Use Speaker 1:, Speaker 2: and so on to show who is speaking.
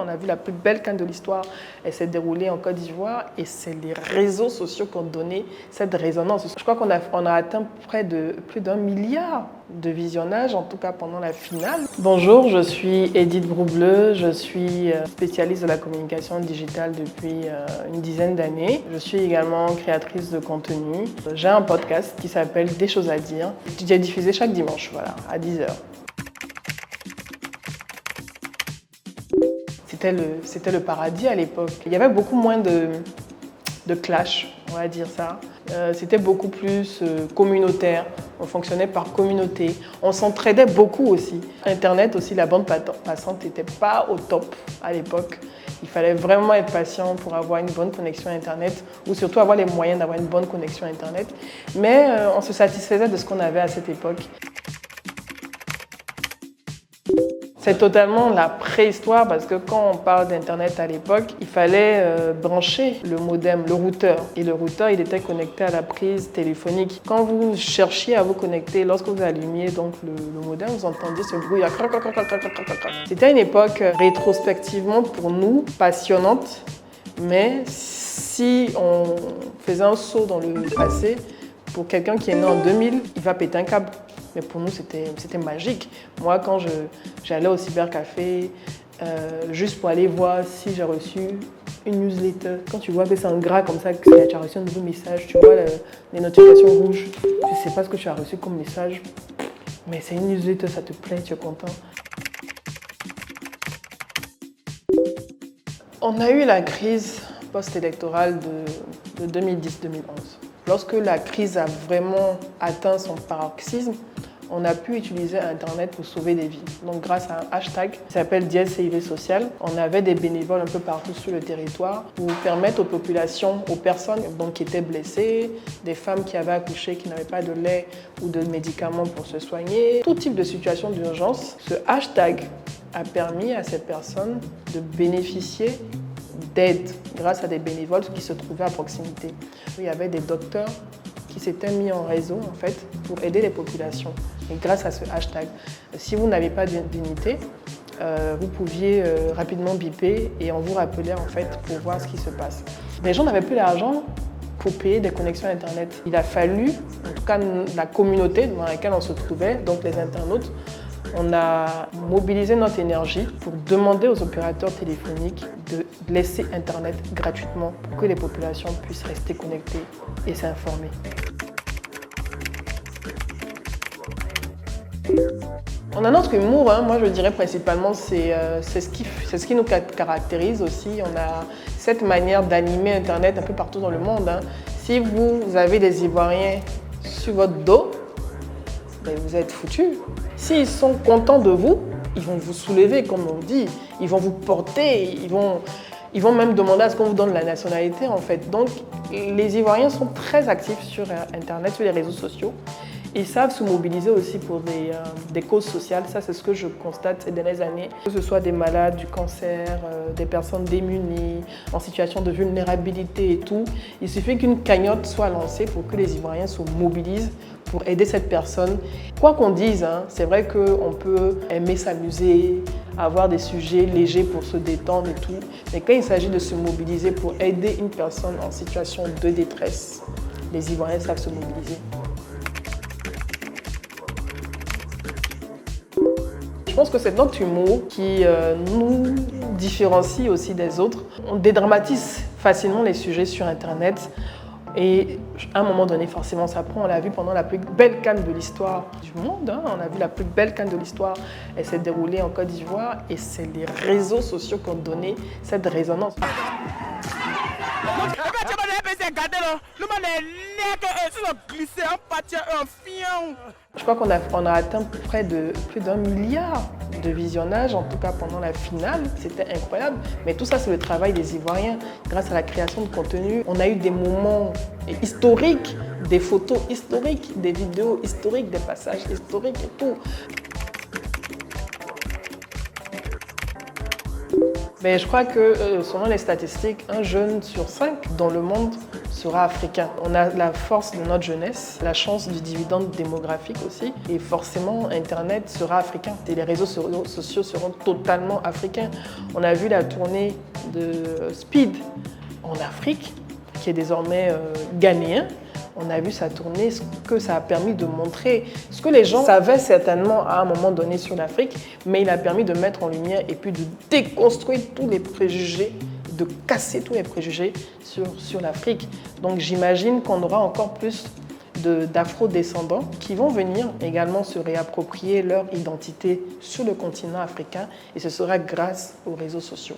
Speaker 1: On a vu la plus belle CAN de l'histoire. Elle s'est déroulée en Côte d'Ivoire et c'est les réseaux sociaux qui ont donné cette résonance. Je crois qu'on a atteint plus d'1 milliard de visionnages, en tout cas pendant la finale. Bonjour, je suis Edith Broubleu, je suis spécialiste de la communication digitale depuis une dizaine d'années. Je suis également créatrice de contenu. J'ai un podcast qui s'appelle Des choses à dire. J'ai diffusé chaque dimanche, voilà, à 10h. C'était le paradis à l'époque. Il y avait beaucoup moins de clash, on va dire ça. C'était beaucoup plus communautaire. On fonctionnait par communauté. On s'entraidait beaucoup aussi. Internet aussi, la bande passante n'était pas au top à l'époque. Il fallait vraiment être patient pour avoir une bonne connexion Internet ou surtout avoir les moyens d'avoir une bonne connexion Internet. Mais on se satisfaisait de ce qu'on avait à cette époque. C'est totalement la préhistoire parce que quand on parle d'Internet à l'époque, il fallait brancher le modem, le routeur. Et le routeur, il était connecté à la prise téléphonique. Quand vous cherchiez à vous connecter, lorsque vous allumiez donc le modem, vous entendiez ce bruit. C'était une époque rétrospectivement pour nous passionnante, mais si on faisait un saut dans le passé, pour quelqu'un qui est né en 2000, il va péter un câble. Mais pour nous, c'était magique. Moi, quand j'allais au cybercafé, juste pour aller voir si j'ai reçu une newsletter, quand tu vois que c'est en gras comme ça, que tu as reçu un nouveau message, tu vois les notifications rouges, tu ne sais pas ce que tu as reçu comme message, mais c'est une newsletter, ça te plaît, tu es content. On a eu la crise post-électorale de 2010-2011. Lorsque la crise a vraiment atteint son paroxysme, on a pu utiliser Internet pour sauver des vies. Donc grâce à un hashtag qui s'appelle DSCIV Social, on avait des bénévoles un peu partout sur le territoire pour permettre aux populations, aux personnes donc, qui étaient blessées, des femmes qui avaient accouché, qui n'avaient pas de lait ou de médicaments pour se soigner, tout type de situation d'urgence. Ce hashtag a permis à ces personnes de bénéficier d'aide grâce à des bénévoles qui se trouvaient à proximité. Il y avait des docteurs qui s'étaient mis en réseau en fait, pour aider les populations. Et grâce à ce hashtag, si vous n'avez pas d'unité, vous pouviez rapidement biper et on vous rappelait en fait pour voir ce qui se passe. Les gens n'avaient plus d'argent pour payer des connexions Internet. Il a fallu, en tout cas la communauté dans laquelle on se trouvait, donc les internautes, on a mobilisé notre énergie pour demander aux opérateurs téléphoniques de laisser Internet gratuitement pour que les populations puissent rester connectées et s'informer. On a notre humour, hein. Moi je dirais principalement c'est ce qui nous caractérise aussi. On a cette manière d'animer Internet un peu partout dans le monde. Hein. Si vous avez des Ivoiriens sur votre dos, ben vous êtes foutus. S'ils sont contents de vous, ils vont vous soulever, comme on dit. Ils vont vous porter, ils vont même demander à ce qu'on vous donne la nationalité, en fait. Donc, les Ivoiriens sont très actifs sur Internet, sur les réseaux sociaux. Ils savent se mobiliser aussi pour des causes sociales. Ça, c'est ce que je constate ces dernières années. Que ce soit des malades, du cancer, des personnes démunies, en situation de vulnérabilité et tout. Il suffit qu'une cagnotte soit lancée pour que les Ivoiriens se mobilisent pour aider cette personne. Quoi qu'on dise, hein, c'est vrai qu'on peut aimer s'amuser, avoir des sujets légers pour se détendre et tout. Mais quand il s'agit de se mobiliser pour aider une personne en situation de détresse, les Ivoiriens savent se mobiliser. Je pense que c'est notre humour qui nous différencie aussi des autres. On dédramatise facilement les sujets sur Internet. Et à un moment donné, forcément, ça prend. On l'a vu pendant la plus belle CAN de l'histoire du monde. Hein. On a vu la plus belle CAN de l'histoire. Elle s'est déroulée en Côte d'Ivoire et c'est les réseaux sociaux qui ont donné cette résonance. Je crois qu'on a atteint plus d'1 milliard de visionnages, en tout cas pendant la finale. C'était incroyable. Mais tout ça, c'est le travail des Ivoiriens. Grâce à la création de contenu, on a eu des moments historiques, des photos historiques, des vidéos historiques, des passages historiques et tout. Mais je crois que selon les statistiques, 1 jeune sur 5 dans le monde sera africain. On a la force de notre jeunesse, la chance du dividende démographique aussi, et forcément Internet sera africain. Et les réseaux sociaux seront totalement africains. On a vu la tournée de Speed en Afrique, qui est désormais ghanéen. On a vu sa tournée, ce que ça a permis de montrer, ce que les gens savaient certainement à un moment donné sur l'Afrique, mais il a permis de mettre en lumière et puis de déconstruire tous les préjugés, de casser tous les préjugés sur l'Afrique. Donc j'imagine qu'on aura encore plus d'afro-descendants qui vont venir également se réapproprier leur identité sur le continent africain, et ce sera grâce aux réseaux sociaux.